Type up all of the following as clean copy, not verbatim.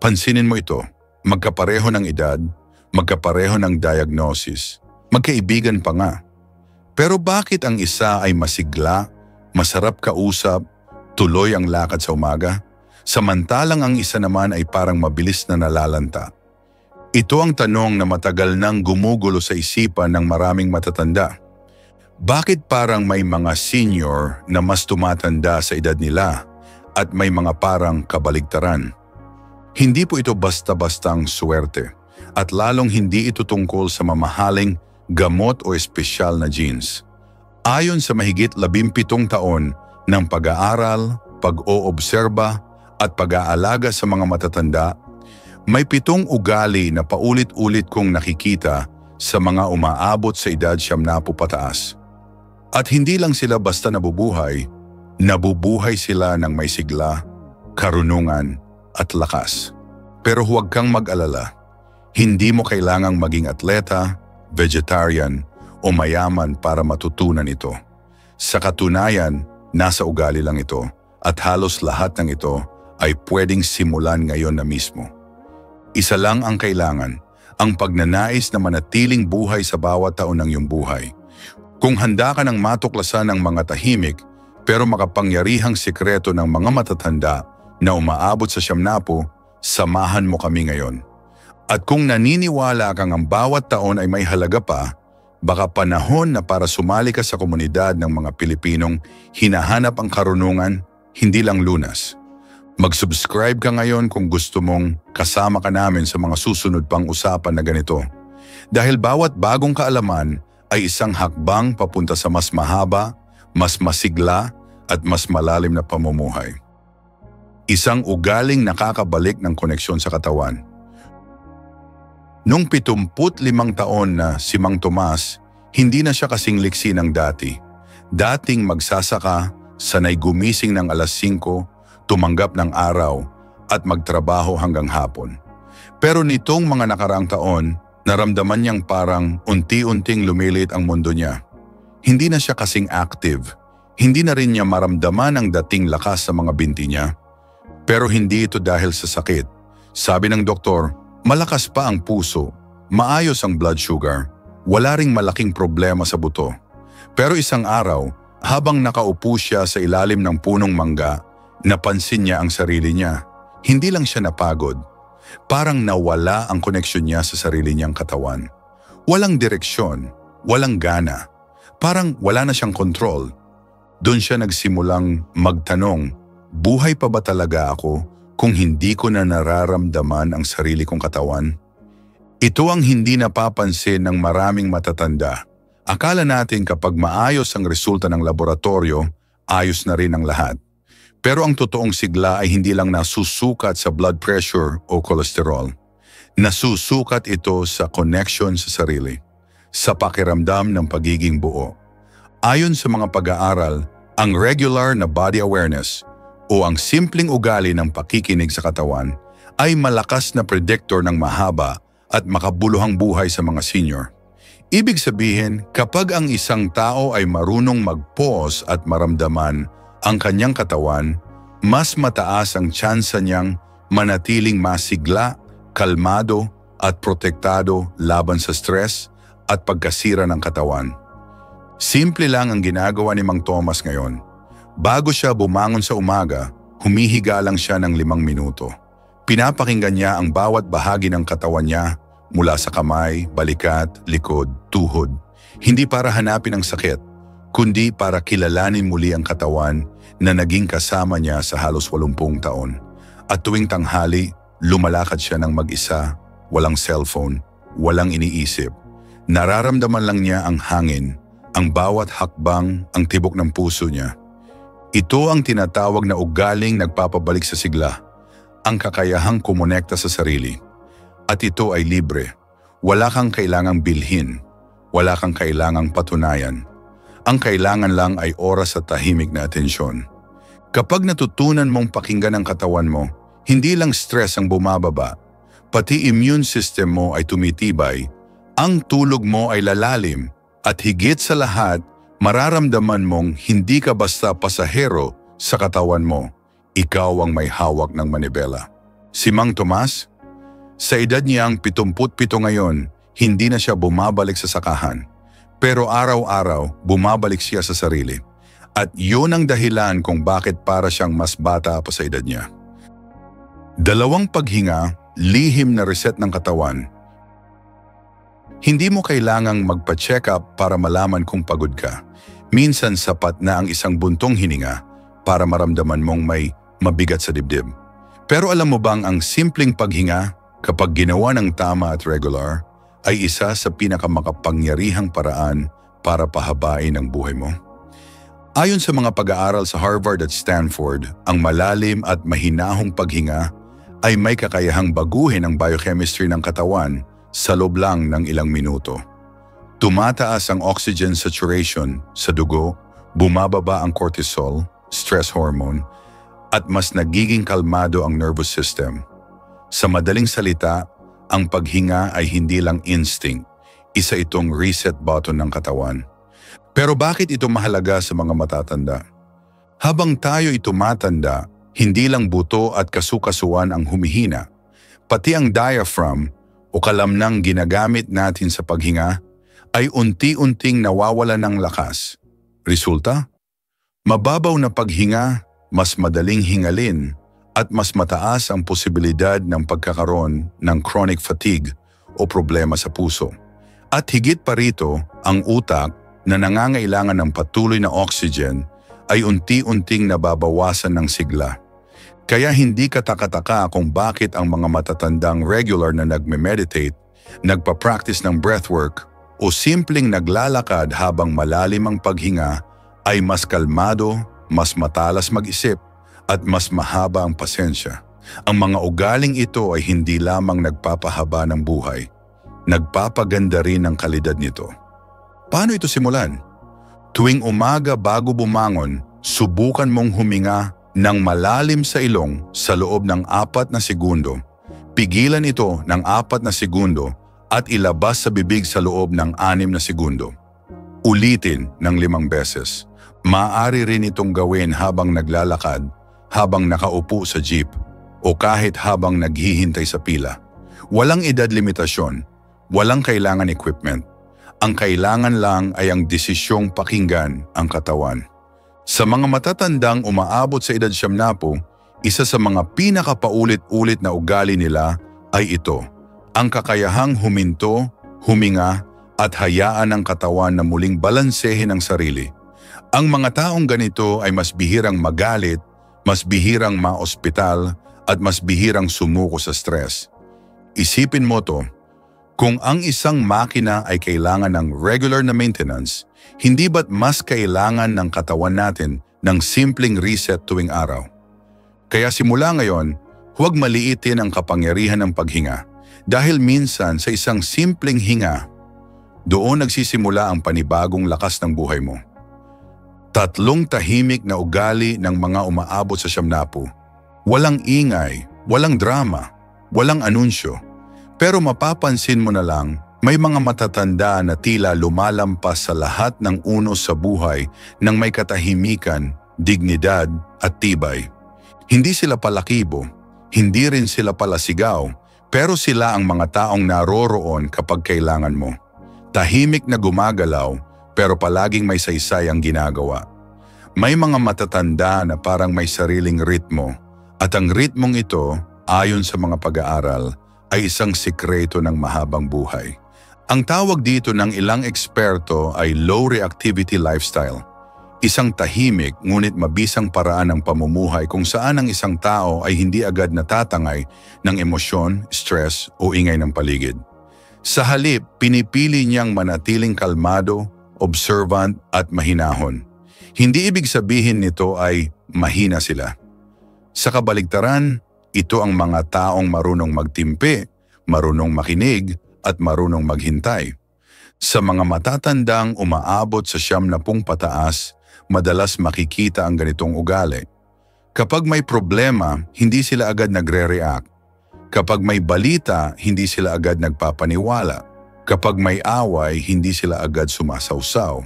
Pansinin mo ito, magkapareho ng edad, magkapareho ng diagnosis, magkaibigan pa nga. Pero bakit ang isa ay masigla, masarap kausap, tuloy ang lakad sa umaga, samantalang ang isa naman ay parang mabilis na nalalanta? Ito ang tanong na matagal nang gumugulo sa isipan ng maraming matatanda. Bakit parang may mga senior na mas tumatanda sa edad nila at may mga parang kabaligtaran? Hindi po ito basta-bastang swerte at lalong hindi ito tungkol sa mamahaling gamot o espesyal na genes. Ayon sa mahigit 17 taon ng pag-aaral, pag-oobserba at pag-aalaga sa mga matatanda, may 7 ugali na paulit-ulit kong nakikita sa mga umaabot sa edad 70 pataas. At hindi lang sila basta nabubuhay sila ng may sigla, karunungan at lakas. Pero huwag kang mag-alala. Hindi mo kailangang maging atleta, vegetarian o mayaman para matutunan ito. Sa katunayan, nasa ugali lang ito at halos lahat ng ito ay pwedeng simulan ngayon na mismo. Isa lang ang kailangan, ang pagnanais na manatiling buhay sa bawat taon ng iyong buhay. Kung handa ka ng matuklasan ng mga tahimik pero makapangyarihang sikreto ng mga matatanda na umaabot sa 70, samahan mo kami ngayon. At kung naniniwala kang ang bawat taon ay may halaga pa, baka panahon na para sumali ka sa komunidad ng mga Pilipinong hinahanap ang karunungan, hindi lang lunas. Mag-subscribe ka ngayon kung gusto mong kasama ka namin sa mga susunod pang usapan na ganito. Dahil bawat bagong kaalaman ay isang hakbang papunta sa mas mahaba, mas masigla at mas malalim na pamumuhay. Isang ugaling nakakabalik ng koneksyon sa katawan. Noong 75 taon na si Mang Tomas, hindi na siya kasing liksi ng dati. Dating magsasaka, sanay gumising ng alas 5, tumanggap ng araw at magtrabaho hanggang hapon. Pero nitong mga nakaraang taon, naramdaman niyang parang unti-unting lumilit ang mundo niya. Hindi na siya kasing active. Hindi na rin niya maramdaman ang dating lakas sa mga binti niya. Pero hindi ito dahil sa sakit. Sabi ng doktor, malakas pa ang puso, maayos ang blood sugar, wala ring malaking problema sa buto. Pero isang araw, habang nakaupo siya sa ilalim ng punong mangga, napansin niya ang sarili niya. Hindi lang siya napagod. Parang nawala ang koneksyon niya sa sarili niyang katawan. Walang direksyon, walang gana. Parang wala na siyang kontrol. Doon siya nagsimulang magtanong, buhay pa ba talaga ako kung hindi ko na nararamdaman ang sarili kong katawan? Ito ang hindi napapansin ng maraming matatanda. Akala natin kapag maayos ang resulta ng laboratorio, ayos na rin ang lahat. Pero ang totoong sigla ay hindi lang nasusukat sa blood pressure o cholesterol. Nasusukat ito sa connection sa sarili, sa pakiramdam ng pagiging buo. Ayon sa mga pag-aaral, ang regular na body awareness o ang simpleng ugali ng pakikinig sa katawan ay malakas na predictor ng mahaba at makabuluhang buhay sa mga senior. Ibig sabihin, kapag ang isang tao ay marunong mag-pause at maramdaman ang kanyang katawan, mas mataas ang tsansa niyang manatiling masigla, kalmado at protektado laban sa stress at pagkasira ng katawan. Simple lang ang ginagawa ni Mang Tomas ngayon. Bago siya bumangon sa umaga, humihiga lang siya ng 5 minuto. Pinapakinggan niya ang bawat bahagi ng katawan niya mula sa kamay, balikat, likod, tuhod. Hindi para hanapin ang sakit, kundi para kilalanin muli ang katawan na naging kasama niya sa halos 80 taon. At tuwing tanghali, lumalakad siya ng mag-isa, walang cellphone, walang iniisip. Nararamdaman lang niya ang hangin, ang bawat hakbang, ang tibok ng puso niya. Ito ang tinatawag na ugaling nagpapabalik sa sigla, ang kakayahang kumonekta sa sarili. At ito ay libre. Wala kang kailangang bilhin, wala kang kailangang patunayan. Ang kailangan lang ay oras at tahimik na atensyon. Kapag natutunan mong pakinggan ang katawan mo, hindi lang stress ang bumababa, pati immune system mo ay tumitibay, ang tulog mo ay lalalim, at higit sa lahat, mararamdaman mong hindi ka basta pasahero sa katawan mo, ikaw ang may hawak ng manibela. Si Mang Tomas, sa edad niyang 77 ngayon, hindi na siya bumabalik sa sakahan. Pero araw-araw, bumabalik siya sa sarili. At yun ang dahilan kung bakit para siyang mas bata pa sa edad niya. 2 paghinga, lihim na reset ng katawan. Hindi mo kailangang magpa-check up para malaman kung pagod ka. Minsan sapat na ang isang buntong hininga para maramdaman mong may mabigat sa dibdib. Pero alam mo bang ang simpleng paghinga, kapag ginawa ng tama at regular, ay isa sa pinakamakapangyarihang paraan para pahabain ang buhay mo? Ayon sa mga pag-aaral sa Harvard at Stanford, ang malalim at mahinahong paghinga ay may kakayahang baguhin ang biochemistry ng katawan sa loob lang ng ilang minuto. Tumataas ang oxygen saturation sa dugo, bumababa ang cortisol, stress hormone, at mas nagiging kalmado ang nervous system. Sa madaling salita, ang paghinga ay hindi lang instinct, isa itong reset button ng katawan. Pero bakit ito mahalaga sa mga matatanda? Habang tayo'y tumatanda, hindi lang buto at kasukasuan ang humihina, pati ang diaphragm o kalamnang ginagamit natin sa paghinga ay unti-unting nawawala ng lakas. Resulta? Mababaw na paghinga, mas madaling hingalin, at mas mataas ang posibilidad ng pagkakaroon ng chronic fatigue o problema sa puso. At higit pa rito, ang utak na nangangailangan ng patuloy na oxygen ay unti-unting nababawasan ng sigla. Kaya hindi katakataka kung bakit ang mga matatandang regular na nagme-meditate, nagpa-practice ng breathwork o simpleng naglalakad habang malalim ang paghinga ay mas kalmado, mas matalas mag-isip, at mas mahaba ang pasensya. Ang mga ugaling ito ay hindi lamang nagpapahaba ng buhay, nagpapaganda rin ang kalidad nito. Paano ito simulan? Tuwing umaga bago bumangon, subukan mong huminga ng malalim sa ilong sa loob ng 4 na segundo. Pigilan ito ng 4 na segundo at ilabas sa bibig sa loob ng 6 na segundo. Ulitin ng 5 beses. Maaari rin itong gawin habang naglalakad, habang nakaupo sa jeep, o kahit habang naghihintay sa pila. Walang edad limitasyon, walang kailangan equipment. Ang kailangan lang ay ang desisyong pakinggan ang katawan. Sa mga matatandang umaabot sa edad 70, isa sa mga pinakapaulit-ulit na ugali nila ay ito, ang kakayahang huminto, huminga, at hayaan ang katawan na muling balansehin ang sarili. Ang mga taong ganito ay mas bihirang magalit, mas bihirang ma-ospital, at mas bihirang sumuko sa stress. Isipin mo to, kung ang isang makina ay kailangan ng regular na maintenance, hindi ba't mas kailangan ng katawan natin ng simpleng reset tuwing araw? Kaya simula ngayon, huwag maliitin ang kapangyarihan ng paghinga, dahil minsan sa isang simpleng hinga, doon nagsisimula ang panibagong lakas ng buhay mo. 3 tahimik na ugali ng mga umaabot sa 70. Walang ingay, walang drama, walang anunsyo. Pero mapapansin mo na lang, may mga matatanda na tila lumalampas sa lahat ng unos sa buhay ng may katahimikan, dignidad at tibay. Hindi sila palakibo, hindi rin sila palasigaw, pero sila ang mga taong naroroon kapag kailangan mo. Tahimik na gumagalaw, pero palaging may saysay ang ginagawa. May mga matatanda na parang may sariling ritmo, at ang ritmong ito, ayon sa mga pag-aaral, ay isang sikreto ng mahabang buhay. Ang tawag dito ng ilang eksperto ay low reactivity lifestyle. Isang tahimik ngunit mabisang paraan ng pamumuhay kung saan ang isang tao ay hindi agad natatangay ng emosyon, stress o ingay ng paligid. Sa halip, pinipili niyang manatiling kalmado, observant at mahinahon. Hindi ibig sabihin nito ay mahina sila. Sa kabaligtaran, ito ang mga taong marunong magtimpe, marunong makinig at marunong maghintay. Sa mga matatandang umaabot sa 70 pataas, madalas makikita ang ganitong ugali. Kapag may problema, hindi sila agad nagre-react. Kapag may balita, hindi sila agad nagpapaniwala. Kapag may away, hindi sila agad sumasawsaw.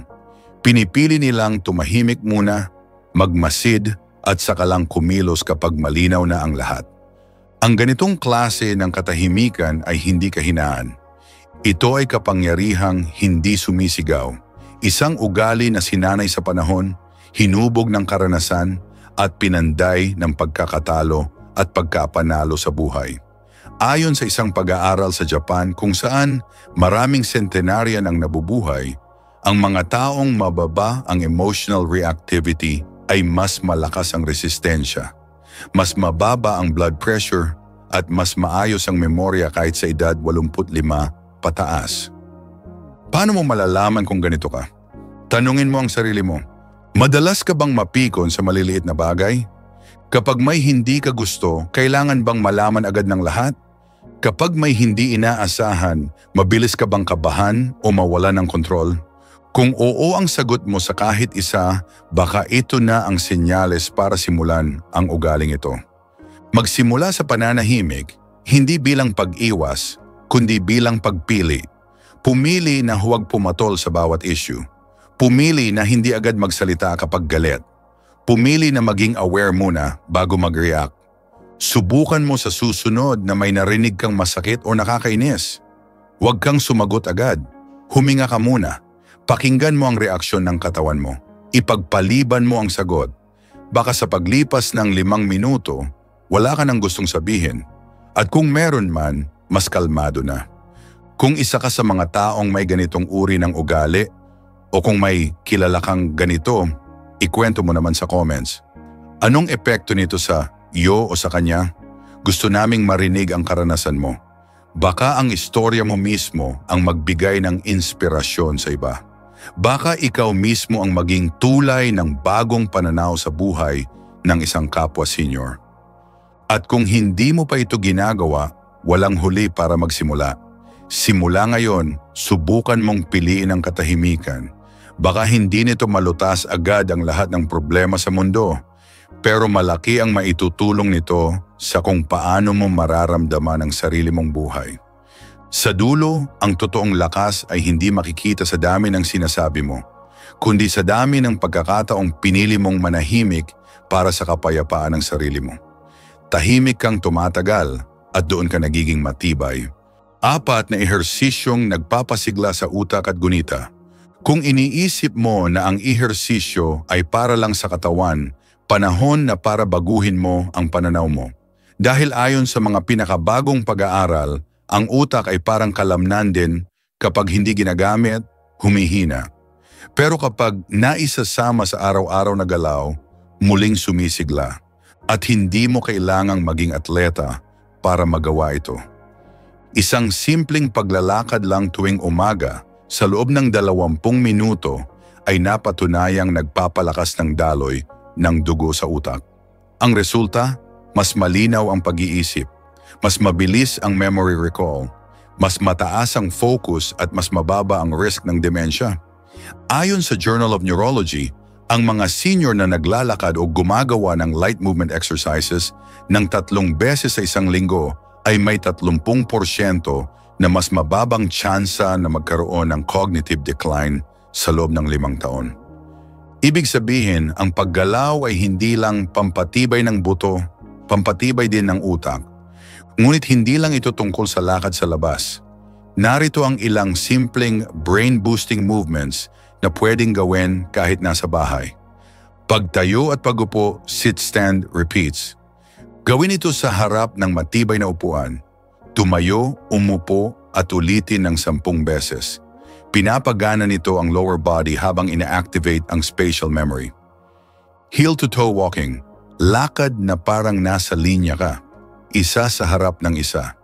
Pinipili nilang tumahimik muna, magmasid at saka lang kumilos kapag malinaw na ang lahat. Ang ganitong klase ng katahimikan ay hindi kahinaan. Ito ay kapangyarihang hindi sumisigaw. Isang ugali na sinanay sa panahon, hinubog ng karanasan at pinanday ng pagkakatalo at pagkapanalo sa buhay. Ayon sa isang pag-aaral sa Japan kung saan maraming sentenarya ang nabubuhay, ang mga taong mababa ang emotional reactivity ay mas malakas ang resistensya. Mas mababa ang blood pressure at mas maayos ang memorya kahit sa edad 85 pataas. Paano mo malalaman kung ganito ka? Tanungin mo ang sarili mo, madalas ka bang mapikon sa maliliit na bagay? Kapag may hindi ka gusto, kailangan bang malaman agad ng lahat? Kapag may hindi inaasahan, mabilis ka bang kabahan o mawala ng kontrol? Kung oo ang sagot mo sa kahit isa, baka ito na ang senyales para simulan ang ugaling ito. Magsimula sa pananahimik, hindi bilang pag-iwas, kundi bilang pagpili. Pumili na huwag pumatol sa bawat issue. Pumili na hindi agad magsalita kapag galit. Pumili na maging aware muna bago mag-react. Subukan mo sa susunod na may narinig kang masakit o nakakainis. Huwag kang sumagot agad. Huminga ka muna. Pakinggan mo ang reaksyon ng katawan mo. Ipagpaliban mo ang sagot. Baka sa paglipas ng 5 minuto, wala ka nang gustong sabihin. At kung meron man, mas kalmado na. Kung isa ka sa mga taong may ganitong uri ng ugali, o kung may kilala kang ganito, ikwento mo naman sa comments. Anong epekto nito sa iyo o sa kanya? Gusto naming marinig ang karanasan mo. Baka ang istorya mo mismo ang magbigay ng inspirasyon sa iba. Baka ikaw mismo ang maging tulay ng bagong pananaw sa buhay ng isang kapwa senior. At kung hindi mo pa ito ginagawa, walang huli para magsimula. Simula ngayon, subukan mong piliin ang katahimikan. Baka hindi nito malutas agad ang lahat ng problema sa mundo, pero malaki ang maitutulong nito sa kung paano mo mararamdaman ang sarili mong buhay. Sa dulo, ang totoong lakas ay hindi makikita sa dami ng sinasabi mo, kundi sa dami ng pagkakataong pinili mong manahimik para sa kapayapaan ng sarili mo. Tahimik kang tumatagal at doon ka nagiging matibay. 4 na ehersisyong nagpapasigla sa utak at gunita. Kung iniisip mo na ang ehersisyo ay para lang sa katawan, panahon na para baguhin mo ang pananaw mo. Dahil ayon sa mga pinakabagong pag-aaral, ang utak ay parang kalamnan din kapag hindi ginagamit, humihina. Pero kapag naisasama sa araw-araw na galaw, muling sumisigla. At hindi mo kailangang maging atleta para magawa ito. Isang simpleng paglalakad lang tuwing umaga sa loob ng 20 minuto ay napatunayang nagpapalakas ng daloy ng dugo sa utak. Ang resulta, mas malinaw ang pag-iisip, mas mabilis ang memory recall, mas mataas ang focus at mas mababa ang risk ng dementia. Ayon sa Journal of Neurology, ang mga senior na naglalakad o gumagawa ng light movement exercises ng 3 beses sa isang linggo ay may 30% na mas mababang tsansa na magkaroon ng cognitive decline sa loob ng 5 taon. Ibig sabihin, ang paggalaw ay hindi lang pampatibay ng buto, pampatibay din ng utak. Ngunit hindi lang ito tungkol sa lakad sa labas. Narito ang ilang simpleng brain-boosting movements na pwedeng gawin kahit nasa bahay. Pagtayo at pagupo, sit, stand, repeats. Gawin ito sa harap ng matibay na upuan. Tumayo, umupo at ulitin ng 10 beses. Pinapagana nito ang lower body habang ina-activate ang spatial memory. Heel-to-toe walking. Lakad na parang nasa linya ka. Isa sa harap ng isa.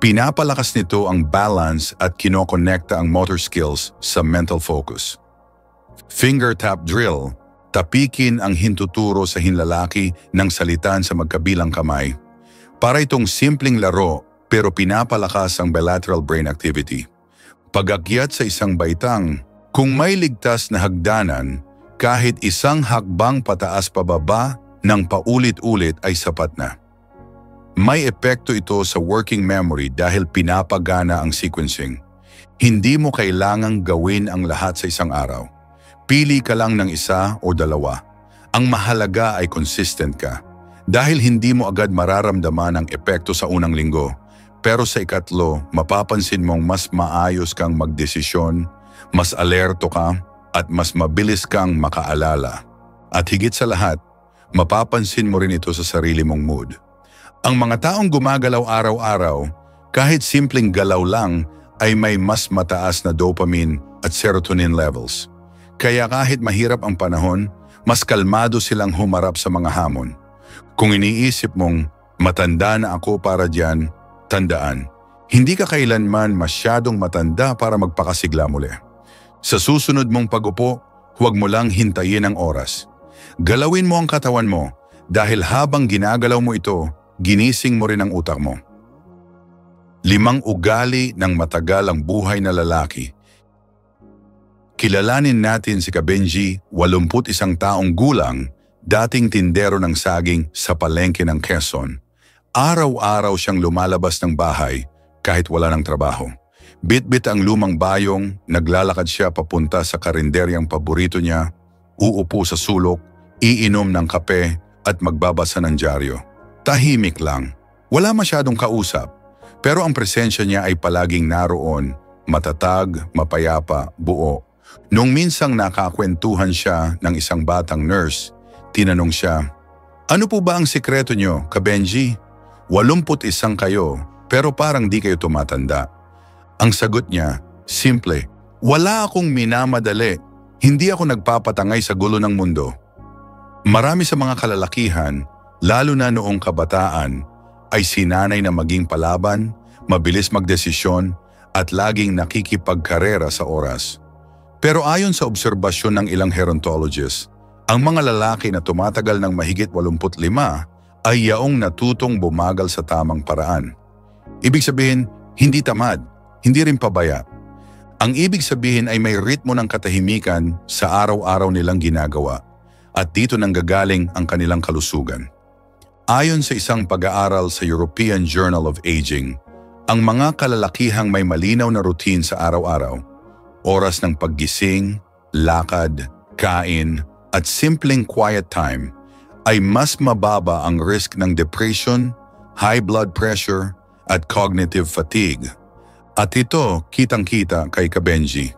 Pinapalakas nito ang balance at kinokonekta ang motor skills sa mental focus. Finger tap drill. Tapikin ang hintuturo sa hinlalaki ng salitan sa magkabilang kamay. Para itong simpleng laro pero pinapalakas ang bilateral brain activity. Pag-akyat sa isang baitang, kung may ligtas na hagdanan, kahit isang hakbang pataas pababa ng paulit-ulit ay sapat na. May epekto ito sa working memory dahil pinapagana ang sequencing. Hindi mo kailangang gawin ang lahat sa isang araw. Pili ka lang ng 1 o 2. Ang mahalaga ay consistent ka. Dahil hindi mo agad mararamdaman ang epekto sa unang linggo, pero sa ikatlo, mapapansin mong mas maayos kang magdesisyon, mas alerto ka, at mas mabilis kang makaalala. At higit sa lahat, mapapansin mo rin ito sa sarili mong mood. Ang mga taong gumagalaw araw-araw, kahit simpleng galaw lang, ay may mas mataas na dopamine at serotonin levels. Kaya kahit mahirap ang panahon, mas kalmado silang humarap sa mga hamon. Kung iniisip mong, matanda na ako para diyan, tandaan, hindi ka kailanman masyadong matanda para magpakasigla muli. Sa susunod mong pag-upo, huwag mo lang hintayin ang oras. Galawin mo ang katawan mo dahil habang ginagalaw mo ito, ginising mo rin ang utak mo. 5 ugali ng matagal ang buhay na lalaki. Kilalanin natin si Kabenji, 81 taong gulang, dating tindero ng saging sa palengke ng Quezon. Araw-araw siyang lumalabas ng bahay kahit wala ng trabaho. Bit-bit ang lumang bayong, naglalakad siya papunta sa karinderyang paborito niya, uupo sa sulok, iinom ng kape at magbabasa ng dyaryo. Tahimik lang, wala masyadong kausap, pero ang presensya niya ay palaging naroon, matatag, mapayapa, buo. Nung minsang nakakwentuhan siya ng isang batang nurse, tinanong siya, "Ano po ba ang sikreto niyo, Kabenji? 81 kayo, pero parang di kayo tumatanda." Ang sagot niya, simple, "Wala akong minamadali. Hindi ako nagpapatangay sa gulo ng mundo." Marami sa mga kalalakihan, lalo na noong kabataan, ay sinanay na maging palaban, mabilis magdesisyon, at laging nakikipagkarera sa oras. Pero ayon sa obserbasyon ng ilang gerontologists, ang mga lalaki na tumatagal ng mahigit 85 ay yaong natutong bumagal sa tamang paraan. Ibig sabihin, hindi tamad, hindi rin pabaya. Ang ibig sabihin ay may ritmo ng katahimikan sa araw-araw nilang ginagawa at dito nanggagaling ang kanilang kalusugan. Ayon sa isang pag-aaral sa European Journal of Aging, ang mga kalalakihang may malinaw na routine sa araw-araw, oras ng paggising, lakad, kain, at simpleng quiet time, ay mas mababa ang risk ng depression, high blood pressure, at cognitive fatigue. At ito, kitang-kita kay Kabenji.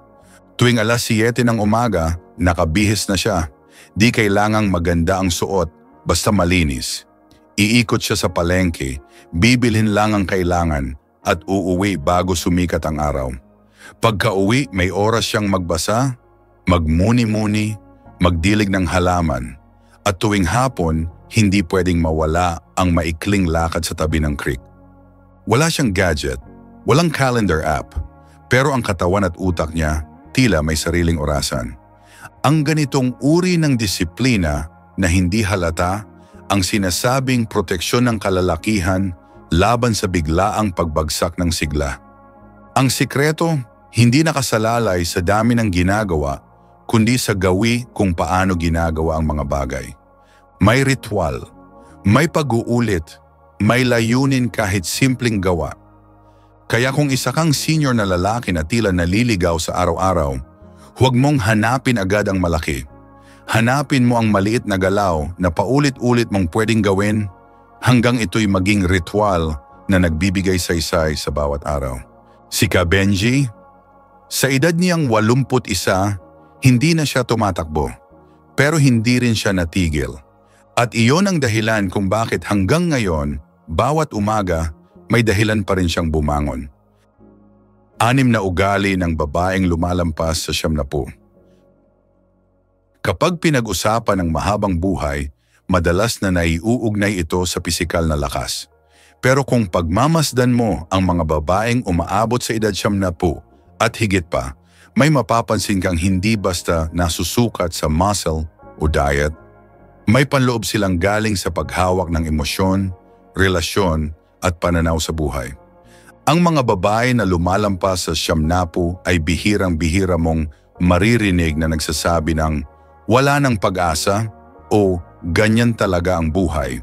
Tuwing alas 7 ng umaga, nakabihis na siya. Di kailangang maganda ang suot, basta malinis. Iikot siya sa palengke, bibilhin lang ang kailangan, at uuwi bago sumikat ang araw. Pagka-uwi, may oras siyang magbasa, magmuni-muni, magdilig ng halaman, at tuwing hapon, hindi pwedeng mawala ang maikling lakad sa tabi ng creek. Wala siyang gadget, walang calendar app, pero ang katawan at utak niya tila may sariling orasan. Ang ganitong uri ng disiplina na hindi halata ang sinasabing proteksyon ng kalalakihan laban sa biglaang pagbagsak ng sigla. Ang sikreto, hindi nakasalalay sa dami ng ginagawa, kundi sa gawi kung paano ginagawa ang mga bagay. May ritual, may pag-uulit, may layunin kahit simpleng gawa. Kaya kung isa kang senior na lalaki na tila naliligaw sa araw-araw, huwag mong hanapin agad ang malaki. Hanapin mo ang maliit na galaw na paulit-ulit mong pwedeng gawin hanggang ito'y maging ritual na nagbibigay saysay sa bawat araw. Si Kabenji, sa edad niyang 81, hindi na siya tumatakbo, pero hindi rin siya natigil. At iyon ang dahilan kung bakit hanggang ngayon, bawat umaga, may dahilan pa rin siyang bumangon. 6 na ugali ng babaeng lumalampas sa 70. Kapag pinag-usapan ng mahabang buhay, madalas na naiuugnay ito sa pisikal na lakas. Pero kung pagmamasdan mo ang mga babaeng umaabot sa edad 70 at higit pa, may mapapansin kang hindi basta nasusukat sa muscle o diet. May panloob silang galing sa paghawak ng emosyon, relasyon at pananaw sa buhay. Ang mga babae na lumalampas sa 70 ay bihirang-bihira mong maririnig na nagsasabi ng wala ng pag-asa o ganyan talaga ang buhay.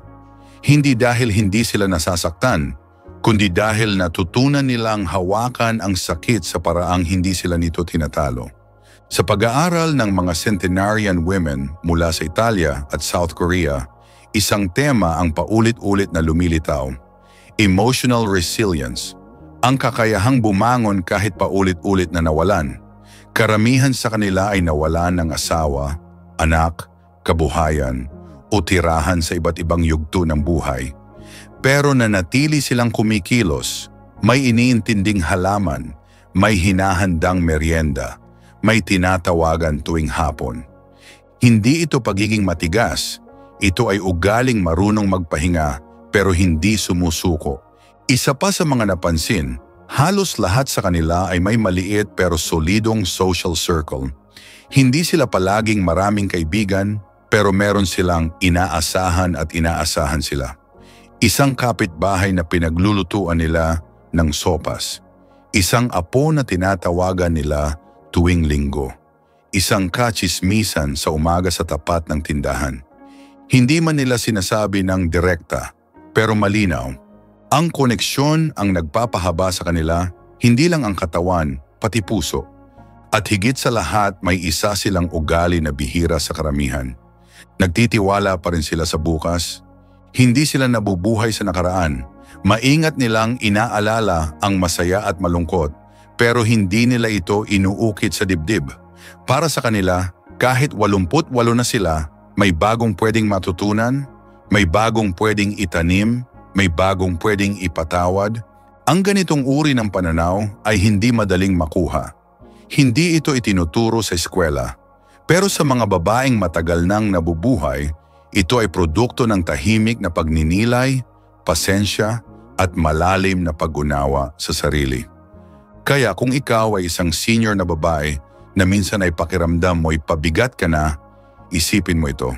Hindi dahil hindi sila nasasaktan, kundi dahil natutunan nilang hawakan ang sakit sa paraang hindi sila nito tinatalo. Sa pag-aaral ng mga centenarian women mula sa Italia at South Korea, Isang tema ang paulit-ulit na lumilitaw, emotional resilience, ang kakayahang bumangon kahit paulit-ulit na nawalan. Karamihan sa kanila ay nawalan ng asawa, anak, kabuhayan o tirahan sa iba't ibang yugto ng buhay. Pero nanatili silang kumikilos, may iniintinding halaman, may hinahandang merienda, may tinatawagan tuwing hapon. Hindi ito pagiging matigas, ito ay ugaling marunong magpahinga pero hindi sumusuko. Isa pa sa mga napansin, halos lahat sa kanila ay may maliit pero solidong social circle. Hindi sila palaging maraming kaibigan pero meron silang inaasahan at inaasahan sila. Isang kapitbahay na pinaglulutuan nila ng sopas. Isang apo na tinatawagan nila tuwing linggo. Isang katsismisan sa umaga sa tapat ng tindahan. Hindi man nila sinasabi ng direkta pero malinaw. Ang koneksyon ang nagpapahaba sa kanila, hindi lang ang katawan, pati puso. At higit sa lahat, may isa silang ugali na bihira sa karamihan. Nagtitiwala pa rin sila sa bukas. Hindi sila nabubuhay sa nakaraan. Maingat nilang inaalala ang masaya at malungkot, pero hindi nila ito inuukit sa dibdib. Para sa kanila, kahit 88 na sila, may bagong pwedeng matutunan, may bagong pwedeng itanim, may bagong pwedeng ipatawad. Ang ganitong uri ng pananaw ay hindi madaling makuha. Hindi ito itinuturo sa eskwela. Pero sa mga babaeng matagal nang nabubuhay, ito ay produkto ng tahimik na pagninilay, pasensya at malalim na pag-unawa sa sarili. Kaya kung ikaw ay isang senior na babae na minsan ay pakiramdam mo'y pabigat ka na, isipin mo ito.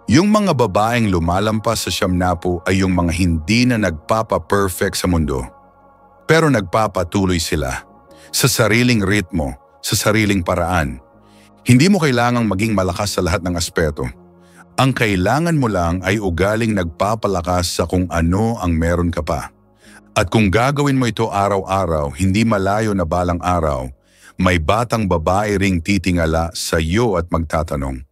Yung mga babaeng lumalampas sa 70 ay yung mga hindi na nagpapa-perfect sa mundo. Pero nagpapatuloy sila sa sariling ritmo, sa sariling paraan. Hindi mo kailangang maging malakas sa lahat ng aspeto. Ang kailangan mo lang ay ugaling nagpapalakas sa kung ano ang meron ka pa. At kung gagawin mo ito araw-araw, hindi malayo na balang araw, may batang babae ring titingala sa iyo at magtatanong,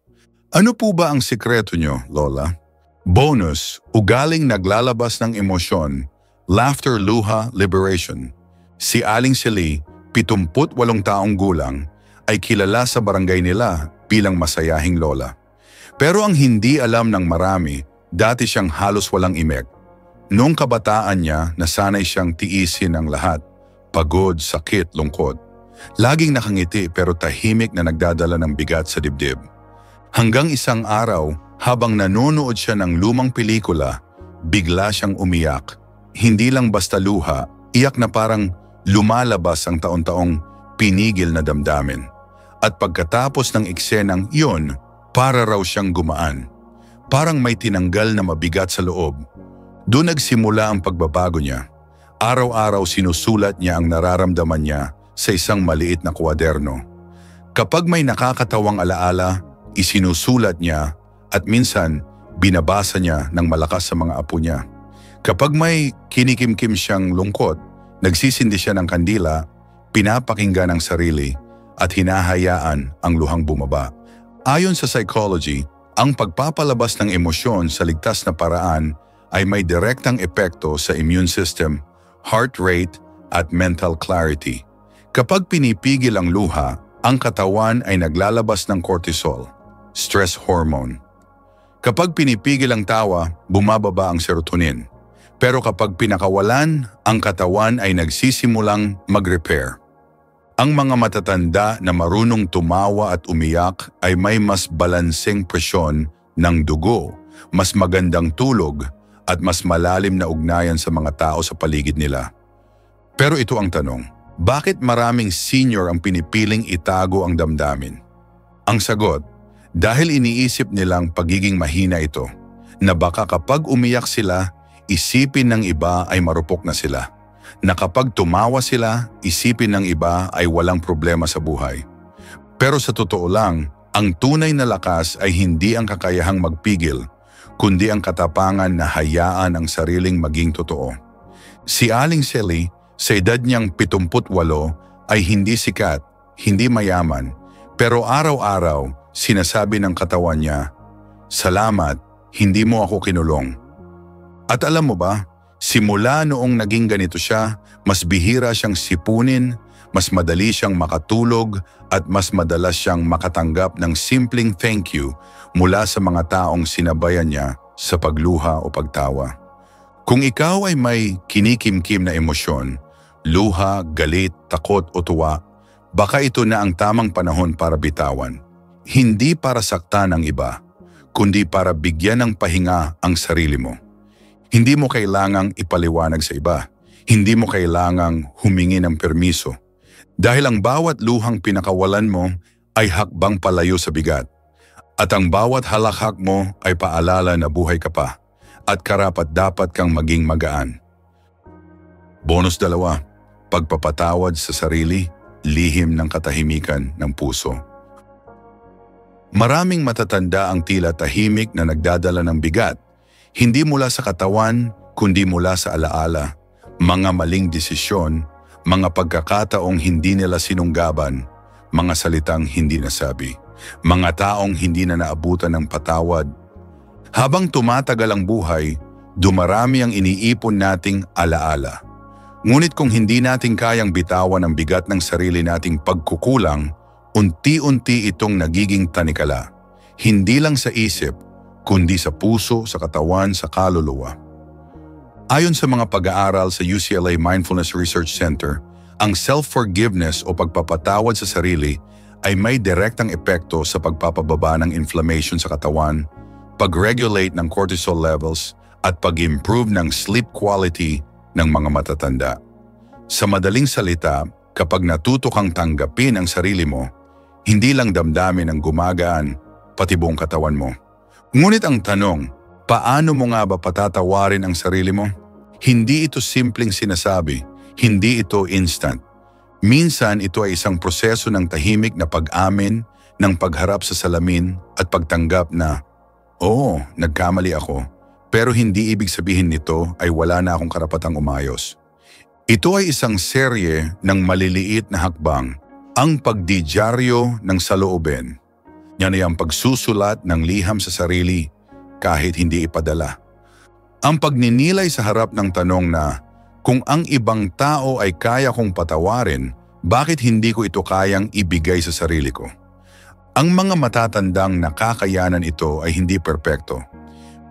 ano po ba ang sikreto nyo, Lola? Bonus, ugaling naglalabas ng emosyon, laughter, luha, liberation. Si Aling Celie, 78 taong gulang, ay kilala sa barangay nila bilang masayahing lola. Pero ang hindi alam ng marami, dati siyang halos walang imek. Noong kabataan niya, nasanay siyang tiisin ang lahat, pagod, sakit, lungkot. Laging nakangiti pero tahimik na nagdadala ng bigat sa dibdib. Hanggang isang araw, habang nanonood siya ng lumang pelikula, bigla siyang umiyak. Hindi lang basta luha, iyak na parang lumalabas ang taon-taong pinigil na damdamin. At pagkatapos ng eksenang iyon, para raw siyang gumaan. Parang may tinanggal na mabigat sa loob. Doon nagsimula ang pagbabago niya. Araw-araw sinusulat niya ang nararamdaman niya sa isang maliit na kwaderno. Kapag may nakakatawang alaala, isinusulat niya at minsan binabasa niya ng malakas sa mga apo niya. Kapag may kinikimkim siyang lungkot, nagsisindi siya ng kandila, pinapakinggan ang sarili at hinahayaan ang luhang bumaba. Ayon sa psychology, ang pagpapalabas ng emosyon sa ligtas na paraan ay may direktang epekto sa immune system, heart rate at mental clarity. Kapag pinipigil ang luha, ang katawan ay naglalabas ng cortisol, stress hormone. Kapag pinipigil ang tawa, bumababa ang serotonin. Pero kapag pinakawalan, ang katawan ay nagsisimulang mag-repair. Ang mga matatanda na marunong tumawa at umiyak ay may mas balanseng presyon ng dugo, mas magandang tulog at mas malalim na ugnayan sa mga tao sa paligid nila. Pero ito ang tanong, bakit maraming senior ang pinipiling itago ang damdamin? Ang sagot, dahil iniisip nilang pagiging mahina ito, na baka kapag umiyak sila, isipin ng iba ay marupok na sila. Na kapag tumawa sila, isipin ng iba ay walang problema sa buhay. Pero sa totoo lang, ang tunay na lakas ay hindi ang kakayahang magpigil, kundi ang katapangan na hayaan ang sariling maging totoo. Si Aling Celie, sa edad niyang 78, ay hindi sikat, hindi mayaman, pero araw-araw sinasabi ng katawan niya, "Salamat, hindi mo ako kinulong. At alam mo ba, simula noong naging ganito siya, mas bihira siyang sipunin, mas madali siyang makatulog at mas madalas siyang makatanggap ng simpleng thank you mula sa mga taong sinabayan niya sa pagluha o pagtawa. Kung ikaw ay may kinikimkim na emosyon, luha, galit, takot o tuwa, baka ito na ang tamang panahon para bitawan. Hindi para saktan ang iba, kundi para bigyan ng pahinga ang sarili mo. Hindi mo kailangang ipaliwanag sa iba. Hindi mo kailangang humingi ng permiso. Dahil ang bawat luhang pinakawalan mo ay hakbang palayo sa bigat. At ang bawat halakhak mo ay paalala na buhay ka pa at karapat-dapat kang maging magaan. Bonus 2, pagpapatawad sa sarili, lihim ng katahimikan ng puso. Maraming matatanda ang tila tahimik na nagdadala ng bigat, hindi mula sa katawan kundi mula sa alaala, mga maling desisyon, mga pagkakataong hindi nila sinunggaban, mga salitang hindi nasabi, mga taong hindi na naabutan ng patawad. Habang tumatagal ang buhay, dumarami ang iniipon nating alaala. Ngunit kung hindi natin kayang bitawan ang bigat ng sarili nating pagkukulang, unti-unti itong nagiging tanikala. Hindi lang sa isip, kundi sa puso, sa katawan, sa kaluluwa. Ayon sa mga pag-aaral sa UCLA Mindfulness Research Center, ang self-forgiveness o pagpapatawad sa sarili ay may direktang epekto sa pagpapababa ng inflammation sa katawan, pag-regulate ng cortisol levels, at pag-improve ng sleep quality ng mga matatanda. Sa madaling salita, kapag natuto kang tanggapin ang sarili mo, hindi lang damdamin ang gumagaan, pati buong katawan mo. Ngunit ang tanong, paano mo nga ba patatawarin ang sarili mo? Hindi ito simpleng sinasabi, hindi ito instant. Minsan ito ay isang proseso ng tahimik na pag-amin, ng pagharap sa salamin at pagtanggap na, oo, nagkamali ako, pero hindi ibig sabihin nito ay wala na akong karapatang umayos. Ito ay isang serye ng maliliit na hakbang, ang pagdidyaryo ng saloobin. Yan ay ang pagsusulat ng liham sa sarili kahit hindi ipadala. Ang pagninilay sa harap ng tanong na, kung ang ibang tao ay kaya kong patawarin, bakit hindi ko ito kayang ibigay sa sarili ko? Ang mga matatandang nakakayanan ito ay hindi perpekto.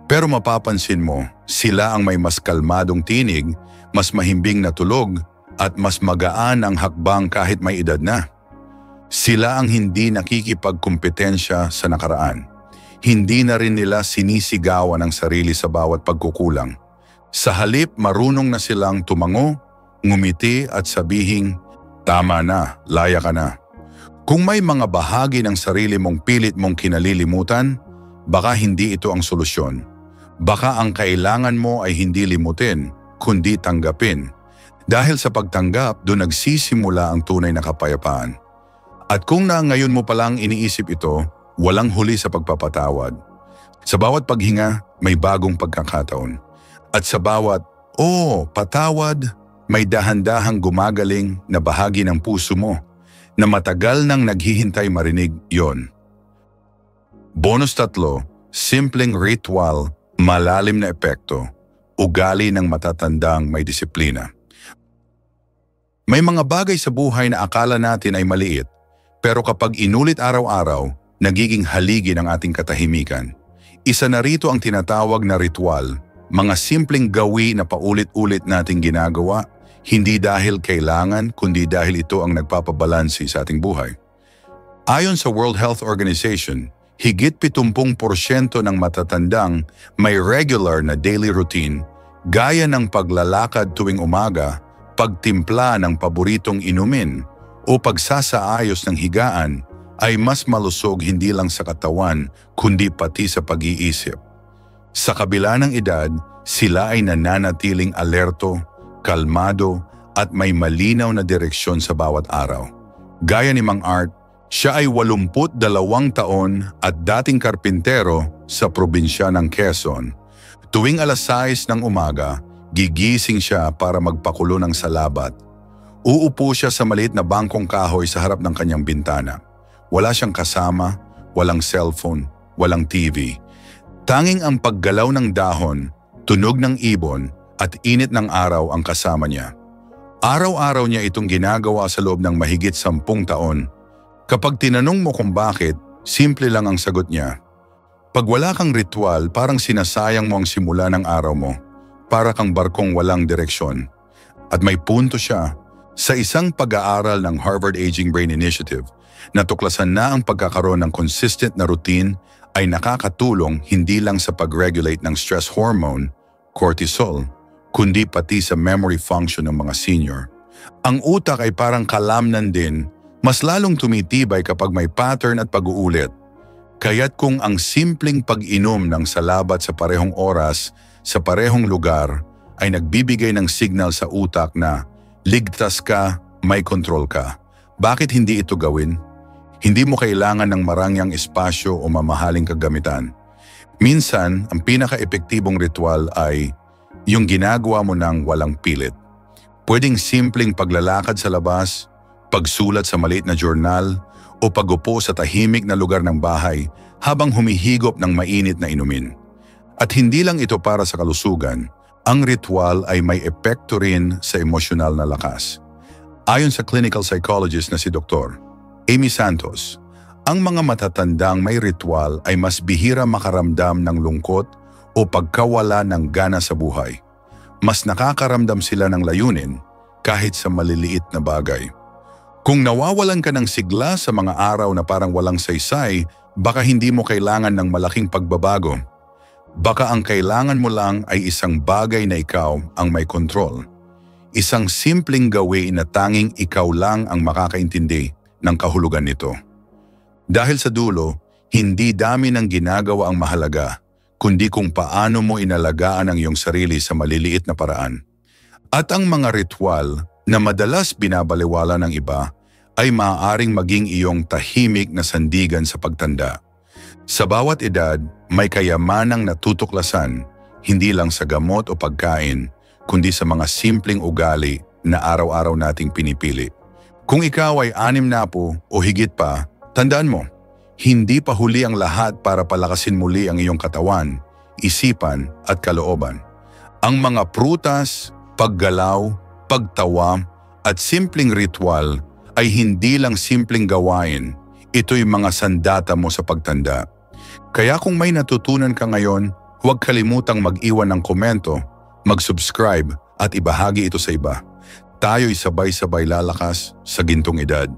Pero mapapansin mo, sila ang may mas kalmadong tinig, mas mahimbing na tulog, at mas magaan ang hakbang kahit may edad na. Sila ang hindi nakikipagkumpetensya sa nakaraan. Hindi na rin nila sinisigawan ang sarili sa bawat pagkukulang. Sa halip, marunong na silang tumango, ngumiti at sabihing, tama na, laya ka na. Kung may mga bahagi ng sarili mong pilit mong kinalilimutan, baka hindi ito ang solusyon. Baka ang kailangan mo ay hindi limutin, kundi tanggapin. Dahil sa pagtanggap, doon nagsisimula ang tunay na kapayapaan. At kung na ngayon mo palang iniisip ito, walang huli sa pagpapatawad. Sa bawat paghinga, may bagong pagkakataon. At sa bawat, patawad, may dahan-dahang gumagaling na bahagi ng puso mo na matagal nang naghihintay marinig yon. Bonus 3, simpleng ritual, malalim na epekto, ugali ng matatandang may disiplina. May mga bagay sa buhay na akala natin ay maliit, pero kapag inulit araw-araw, nagiging haligi ng ating katahimikan. Isa na rito ang tinatawag na ritual, mga simpleng gawi na paulit-ulit nating ginagawa, hindi dahil kailangan kundi dahil ito ang nagpapabalansi sa ating buhay. Ayon sa World Health Organization, higit 70% ng matatandang may regular na daily routine, gaya ng paglalakad tuwing umaga, pagtimpla ng paboritong inumin, o pagsasaayos ng higaan ay mas malusog hindi lang sa katawan kundi pati sa pag-iisip. Sa kabila ng edad, sila ay nananatiling alerto, kalmado at may malinaw na direksyon sa bawat araw. Gaya ni Mang Art, siya ay 82 taon at dating karpintero sa probinsya ng Quezon. Tuwing alas 6 ng umaga, gigising siya para magpakulo ng salabat. Uupo siya sa maliit na bangkong kahoy sa harap ng kanyang bintana. Wala siyang kasama, walang cellphone, walang TV. Tanging ang paggalaw ng dahon, tunog ng ibon at init ng araw ang kasama niya. Araw-araw niya itong ginagawa sa loob ng mahigit 10 taon. Kapag tinanong mo kung bakit, simple lang ang sagot niya. Pag wala kang ritual, parang sinasayang mo ang simula ng araw mo. Para kang barkong walang direksyon. At may punto siya. Sa isang pag-aaral ng Harvard Aging Brain Initiative, natuklasan na ang pagkakaroon ng consistent na routine ay nakakatulong hindi lang sa pag-regulate ng stress hormone, cortisol, kundi pati sa memory function ng mga senior. Ang utak ay parang kalamnan din, mas lalong tumitibay kapag may pattern at pag-uulit. Kaya't kung ang simpleng pag-inom ng salabat sa parehong oras, sa parehong lugar, ay nagbibigay ng signal sa utak na ligtas ka, may control ka. Bakit hindi ito gawin? Hindi mo kailangan ng marangyang espasyo o mamahaling kagamitan. Minsan, ang pinaka-epektibong ritual ay yung ginagawa mo ng walang pilit. Pwedeng simpleng paglalakad sa labas, pagsulat sa maliit na journal, o pagupo sa tahimik na lugar ng bahay habang humihigop ng mainit na inumin. At hindi lang ito para sa kalusugan, ang ritual ay may epekto rin sa emosyonal na lakas. Ayon sa clinical psychologist na si Dr. Amy Santos, ang mga matatandang may ritual ay mas bihira makaramdam ng lungkot o pagkawala ng gana sa buhay. Mas nakakaramdam sila ng layunin kahit sa maliliit na bagay. Kung nawawalan ka ng sigla sa mga araw na parang walang saysay, baka hindi mo kailangan ng malaking pagbabago. Baka ang kailangan mo lang ay isang bagay na ikaw ang may kontrol. Isang simpleng gawin na tanging ikaw lang ang makakaintindi ng kahulugan nito. Dahil sa dulo, hindi dami ng ginagawa ang mahalaga, kundi kung paano mo inalagaan ang iyong sarili sa maliliit na paraan. At ang mga ritual na madalas binabaliwala ng iba ay maaaring maging iyong tahimik na sandigan sa pagtanda. Sa bawat edad, may kayamanang natutuklasan, hindi lang sa gamot o pagkain, kundi sa mga simpleng ugali na araw-araw nating pinipili. Kung ikaw ay 60 o higit pa, tandaan mo, hindi pa huli ang lahat para palakasin muli ang iyong katawan, isipan at kalooban. Ang mga prutas, paggalaw, pagtawa at simpleng ritual ay hindi lang simpleng gawain, ito'y mga sandata mo sa pagtanda. Kaya kung may natutunan ka ngayon, huwag kalimutang mag-iwan ng komento, mag-subscribe at ibahagi ito sa iba. Tayo'y sabay-sabay lalakas sa gintong edad.